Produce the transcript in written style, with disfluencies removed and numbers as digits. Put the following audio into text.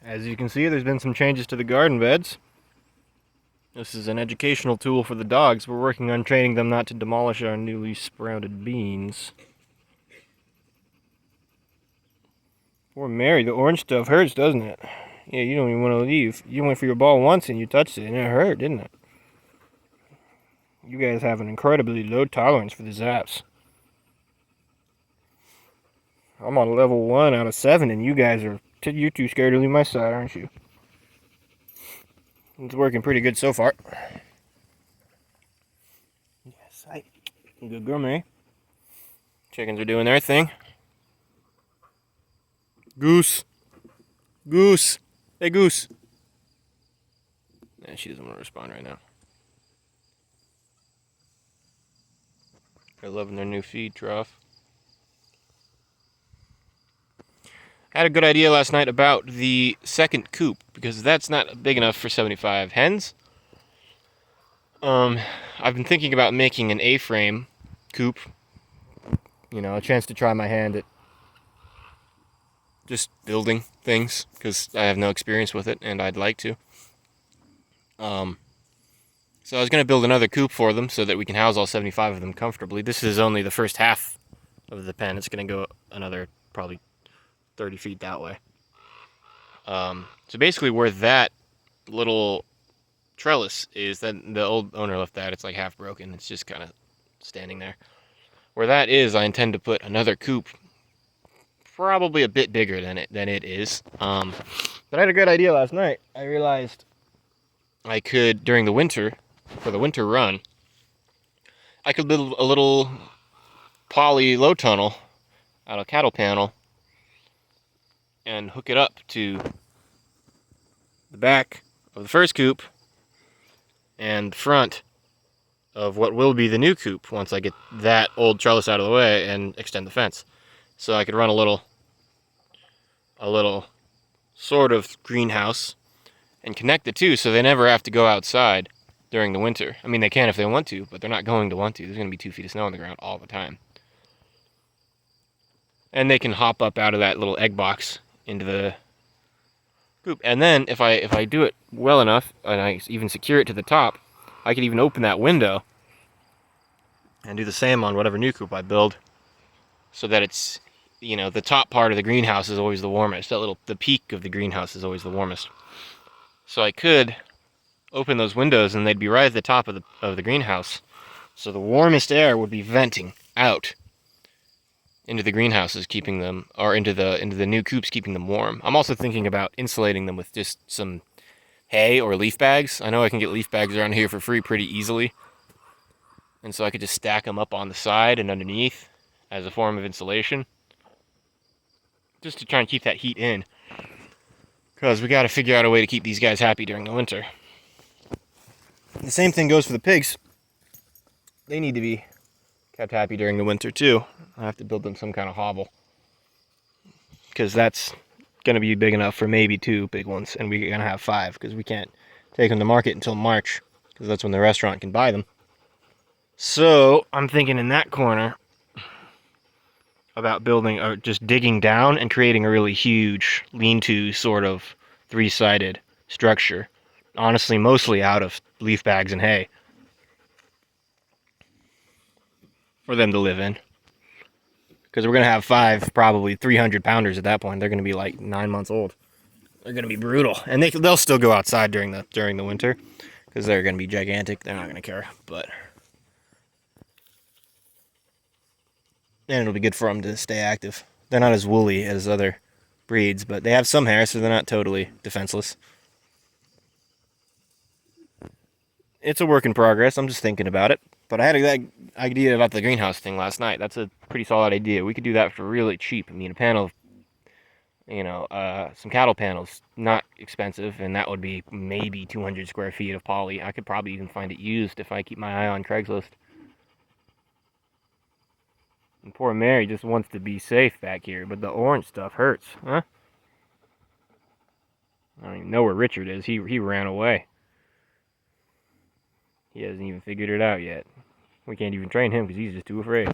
As you can see, there's been some changes to the garden beds. This is an educational tool for the dogs. We're working on training them not to demolish our newly sprouted beans. Poor Mary, the orange stuff hurts, doesn't it? Yeah, you don't even want to leave. You went for your ball once and you touched it and it hurt, didn't it? You guys have an incredibly low tolerance for the zaps. I'm on level 1 out of 7 and you guys are... You're too scared to leave my side, aren't you? It's working pretty good so far. Yes, good girl, Mary. Chickens are doing their thing. Goose. Goose. Hey, Goose. Nah, she doesn't want to respond right now. They're loving their new feed trough. I had a good idea last night about the second coop, because that's not big enough for 75 hens. I've been thinking about making an A-frame coop. You know, a chance to try my hand at just building things, because I have no experience with it, and I'd like to. So I was going to build another coop for them so that we can house all 75 of them comfortably. This is only the first half of the pen. It's going to go another probably 30 feet that way. So basically where that little trellis is, that the old owner left that, it's like half broken. It's just kind of standing there. Where that is, I intend to put another coop, probably a bit bigger than it is. But I had a good idea last night. I realized I could, during the winter, for the winter run, I could build a little poly low tunnel out of cattle panel and hook it up to the back of the first coop and front of what will be the new coop once I get that old trellis out of the way and extend the fence. So I could run a little sort of greenhouse and connect the two so they never have to go outside during the winter. I mean, they can if they want to, but they're not going to want to. There's going to be 2 feet of snow on the ground all the time. And they can hop up out of that little egg box into the coop. And then if I do it well enough, and I even secure it to the top, I could even open that window and do the same on whatever new coop I build, so that it's, you know, the top part of the greenhouse is always the warmest. The peak of the greenhouse is always the warmest. So I could open those windows and they'd be right at the top of the greenhouse. So the warmest air would be venting out into the greenhouses, keeping them, or into the new coops, keeping them warm. I'm also thinking about insulating them with just some hay or leaf bags. I know I can get leaf bags around here for free pretty easily. And so I could just stack them up on the side and underneath as a form of insulation, just to try and keep that heat in. Because we got to figure out a way to keep these guys happy during the winter. The same thing goes for the pigs. They need to be kept happy during the winter too. I have to build them some kind of hobble, because that's going to be big enough for maybe 2 big ones, and we're going to have 5 because we can't take them to market until March, because that's when the restaurant can buy them. So I'm thinking in that corner about building, or just digging down and creating a really huge lean-to sort of 3-sided structure. Honestly, mostly out of leaf bags and hay for them to live in. Because we're going to have 5 probably 300-pounders at that point. They're going to be like 9 months old. They're going to be brutal. And they'll still go outside during the winter, because they're going to be gigantic. They're not going to care. But and it'll be good for them to stay active. They're not as woolly as other breeds, but they have some hair, so they're not totally defenseless. It's a work in progress. I'm just thinking about it. But I had that idea about the greenhouse thing last night. That's a pretty solid idea. We could do that for really cheap. I mean, a panel, some cattle panels, not expensive, and that would be maybe 200 square feet of poly. I could probably even find it used if I keep my eye on Craigslist. And poor Mary just wants to be safe back here, but the orange stuff hurts, huh? I don't even know where Richard is. He ran away. He hasn't even figured it out yet. We can't even train him because he's just too afraid.